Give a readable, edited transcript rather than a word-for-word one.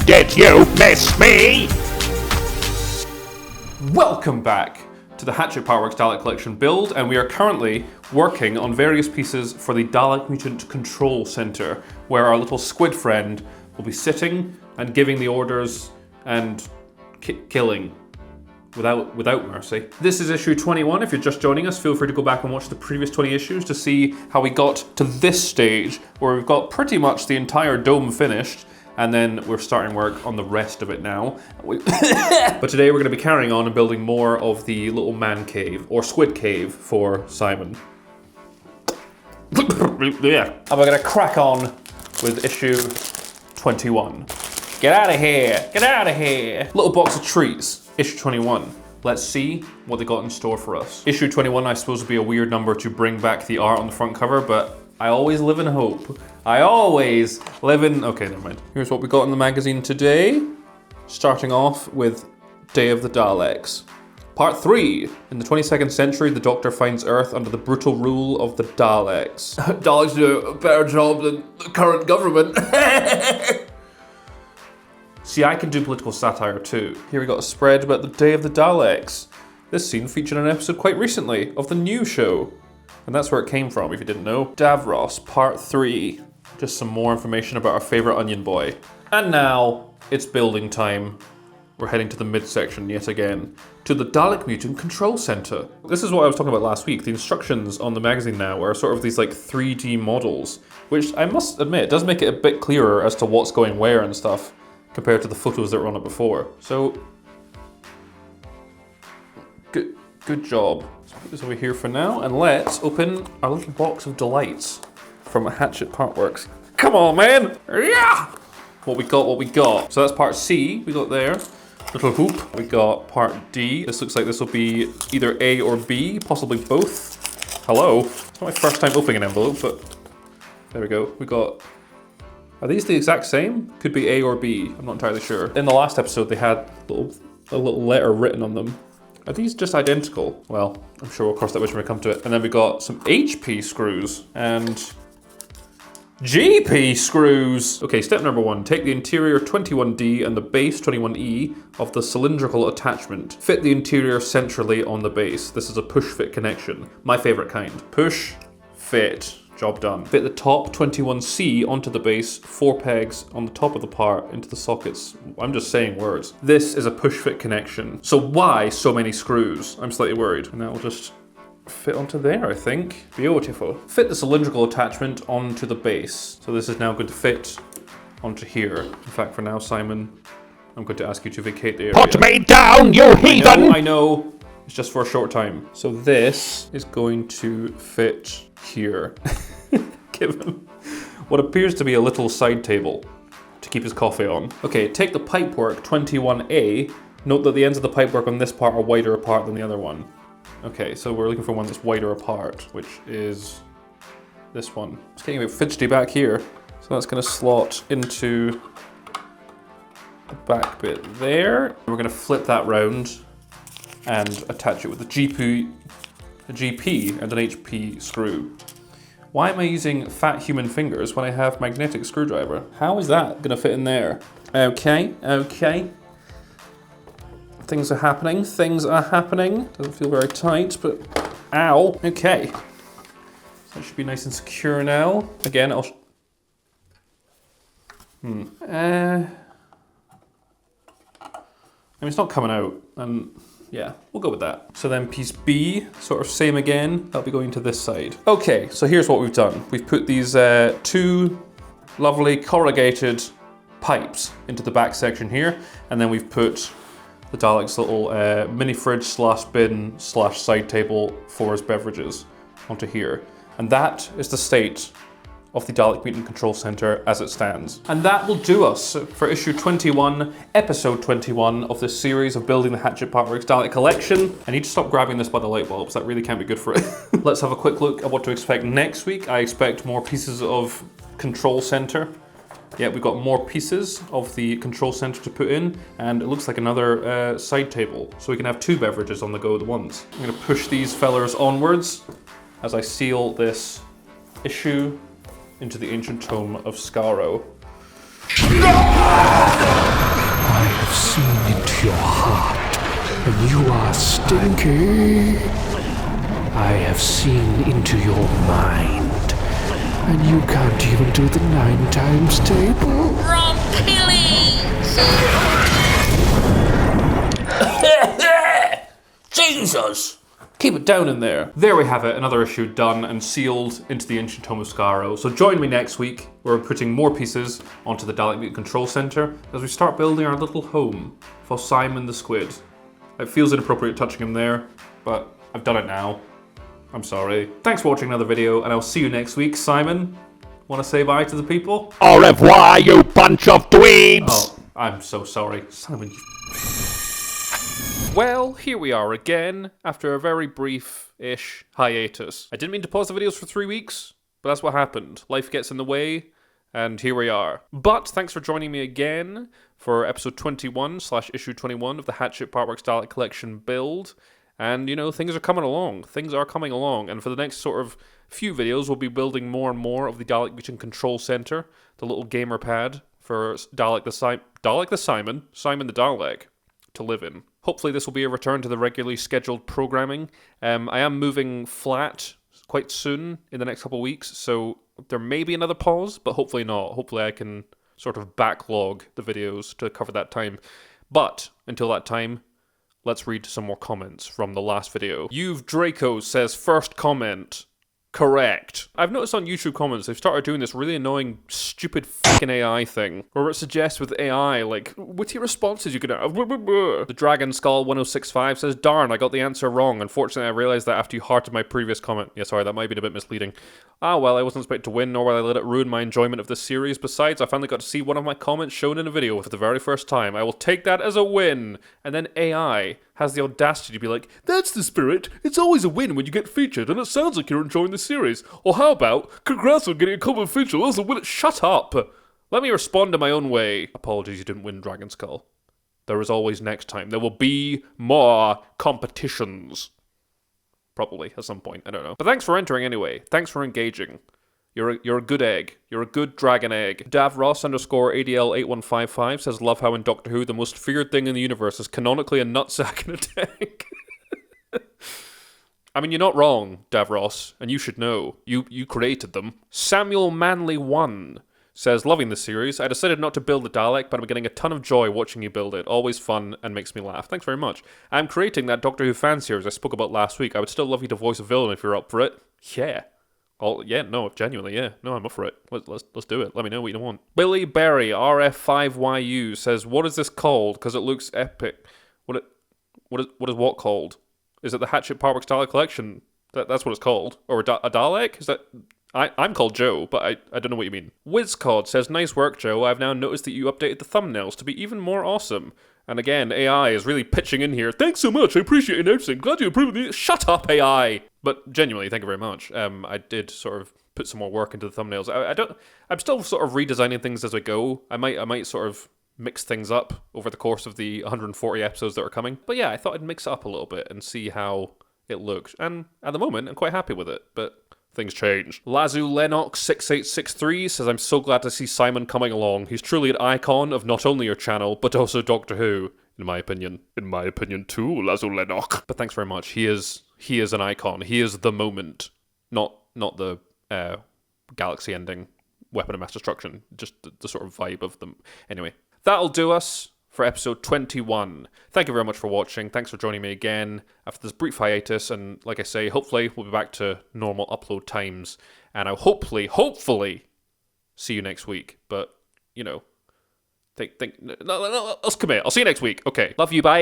Did you miss me? Welcome back to the Hachette Partworks Dalek Collection build, and we are currently working on various pieces for the Dalek Mutant Control Centre, where our little squid friend will be sitting and giving the orders and killing without mercy. This is issue 21. If you're just joining us, feel free to go back and watch the previous 20 issues to see how we got to this stage, where we've got pretty much the entire dome finished, and then we're starting work on the rest of it now. But today we're going to be carrying on and building more of the little man cave, or squid cave, for Simon. Yeah. And we're going to crack on with issue 21. Get out of here! Get out of here! Little box of treats, issue 21. Let's see what they got in store for us. Issue 21, I suppose, would be a weird number to bring back the art on the front cover, but I always live in hope. I always live in... Okay, never mind. Here's what we got in the magazine today. Starting off with Day of the Daleks. Part 3. In the 22nd century, the Doctor finds Earth under the brutal rule of the Daleks. Daleks do a better job than the current government. See, I can do political satire too. Here we got a spread about the Day of the Daleks. This scene featured an episode quite recently of the new show. And that's where it came from, if you didn't know. Davros, Part 3. Just some more information about our favourite onion boy. And now, it's building time. We're heading to the midsection yet again. To the Dalek Mutant Control Centre. This is what I was talking about last week. The instructions on the magazine now are sort of these like 3D models, which I must admit, does make it a bit clearer as to what's going where and stuff, compared to the photos that were on it before. So, good job. Let's put this over here for now, and let's open our little box of delights from Hachette Partworks. Come on, man! Yeah! What we got. So that's part C, we got there. Little hoop. We got part D. This looks like this will be either A or B, possibly both. Hello. It's not my first time opening an envelope, but there we go. We got... Are these the exact same? Could be A or B, I'm not entirely sure. In the last episode, they had a little letter written on them. Are these just identical? Well, I'm sure we'll cross that bridge when we come to it. And then we got some HP screws and GP screws. Okay, step number 1. Take the interior 21D and the base 21E of the cylindrical attachment. Fit the interior centrally on the base. This is a push-fit connection. My favorite kind. Push, fit. Job done. Fit the top 21C onto the base, 4 pegs on the top of the part into the sockets. I'm just saying words. This is a push-fit connection. So why so many screws? I'm slightly worried. And that will just fit onto there, I think. Beautiful. Fit the cylindrical attachment onto the base. So this is now going to fit onto here. In fact, for now, Simon, I'm going to ask you to vacate the area. Put me down, you heathen! I know. It's just for a short time. So this is going to fit here. Given what appears to be a little side table to keep his coffee on. Okay, take the pipework 21A. Note that the ends of the pipework on this part are wider apart than the other one. Okay, so we're looking for one that's wider apart, which is this one. It's getting a bit fidgety back here. So that's gonna slot into the back bit there. We're gonna flip that round and attach it with a GP and an HP screw. Why am I using fat human fingers when I have magnetic screwdriver? How is that gonna fit in there? Okay. Things are happening. Doesn't feel very tight, but ow. Okay. So that should be nice and secure now. Again, I mean, it's not coming out, and yeah, we'll go with that. So then piece B, sort of same again, that'll be going to this side. Okay, so here's what we've done. We've put these 2 lovely corrugated pipes into the back section here, and then we've put the Dalek's little mini fridge / bin / side table for his beverages onto here. And that is the state of the Dalek Mutant Control Centre as it stands. And that will do us for issue 21, episode 21 of this series of building the Hachette Partworks Dalek Collection. I need to stop grabbing this by the light bulbs, that really can't be good for it. Let's have a quick look at what to expect next week. I expect more pieces of Control Centre. Yeah, we've got more pieces of the Control Centre to put in, and it looks like another side table, so we can have 2 beverages on the go at once. I'm gonna push these fellers onwards as I seal this issue into the ancient tome of Skaro. seen into your heart, and you are stinky. I have seen into your mind, and you can't even do the 9 times table. Wrong killings! Jesus! Keep it down in there. There we have it, another issue done and sealed into the Ancient Tome of Skaro. So join me next week, where we're putting more pieces onto the Dalek Mutant Control Centre as we start building our little home for Simon the Squid. It feels inappropriate touching him there, but I've done it now. I'm sorry. Thanks for watching another video, and I'll see you next week. Simon, want to say bye to the people? Au revoir, you bunch of dweebs! Oh, I'm so sorry. Simon, Well, here we are again, after a very brief-ish hiatus. I didn't mean to pause the videos for 3 weeks, but that's what happened. Life gets in the way, and here we are. But thanks for joining me again for episode 21/issue 21 of the Hachette Partworks Dalek Collection build. And, you know, things are coming along. Things are coming along. And for the next sort of few videos, we'll be building more and more of the Dalek Mutant Control Centre, the little gamer pad for Simon the Dalek, to live in. Hopefully this will be a return to the regularly scheduled programming. I am moving flat quite soon in the next couple of weeks, so there may be another pause, but hopefully not. Hopefully I can sort of backlog the videos to cover that time. But until that time, let's read some more comments from the last video. You've Draco says, first comment, correct. I've noticed on YouTube comments they've started doing this really annoying, stupid fucking AI thing, where it suggests with AI, like, witty responses you could have. The Dragon Skull 1065 says, darn, I got the answer wrong. Unfortunately, I realized that after you hearted my previous comment. Yeah, sorry, that might have been a bit misleading. Ah, well, I wasn't expected to win, nor will I let it ruin my enjoyment of this series. Besides, I finally got to see one of my comments shown in a video for the very first time. I will take that as a win. And then AI has the audacity to be like, that's the spirit. It's always a win when you get featured, and it sounds like you're enjoying the series. Or how about, congrats on getting a comment feature. That's a win. Shut up. Let me respond in my own way. Apologies, you didn't win Dragon Skull. There is always next time. There will be more competitions. Probably, at some point. I don't know. But thanks for entering anyway. Thanks for engaging. You're a good egg. You're a good dragon egg. Davross_ADL8155 says, love how in Doctor Who the most feared thing in the universe is canonically a nutsack in a tank. I mean, you're not wrong, Davross, and you should know. You created them. Samuel Manley 1 says, loving the series. I decided not to build a Dalek, but I'm getting a ton of joy watching you build it. Always fun and makes me laugh. Thanks very much. I'm creating that Doctor Who fan series I spoke about last week. I would still love you to voice a villain if you're up for it. Yeah. Genuinely, yeah. No, I'm up for it. Let's do it. Let me know what you want. Billy Berry, RF5YU, says, what is this called? Because it looks epic. What is what called? Is it the Hachette Partworks Dalek Collection? That's what it's called. Or a Dalek? Is that... I'm called Joe, but I don't know what you mean. WizCod says, nice work, Joe. I've now noticed that you updated the thumbnails to be even more awesome. And again, AI is really pitching in here. Thanks so much. I appreciate you noticing. Glad you approved it. Shut up, AI. But genuinely, thank you very much. I did sort of put some more work into the thumbnails. I'm still sort of redesigning things as I go. I might sort of mix things up over the course of the 140 episodes that are coming. But yeah, I thought I'd mix it up a little bit and see how it looked. And at the moment, I'm quite happy with it. But things change. Lazu Lennox 6863 says, I'm so glad to see Simon coming along. He's truly an icon of not only your channel, but also Doctor Who, in my opinion. In my opinion too, Lazu Lennox. But thanks very much. He is an icon. He is the moment. Not the galaxy ending weapon of mass destruction. Just the sort of vibe of them. Anyway, that'll do us for episode 21. Thank you very much for watching. Thanks for joining me again after this brief hiatus. And like I say, hopefully we'll be back to normal upload times. And I'll hopefully see you next week. But, you know, no, let's commit. I'll see you next week. Okay. Love you. Bye.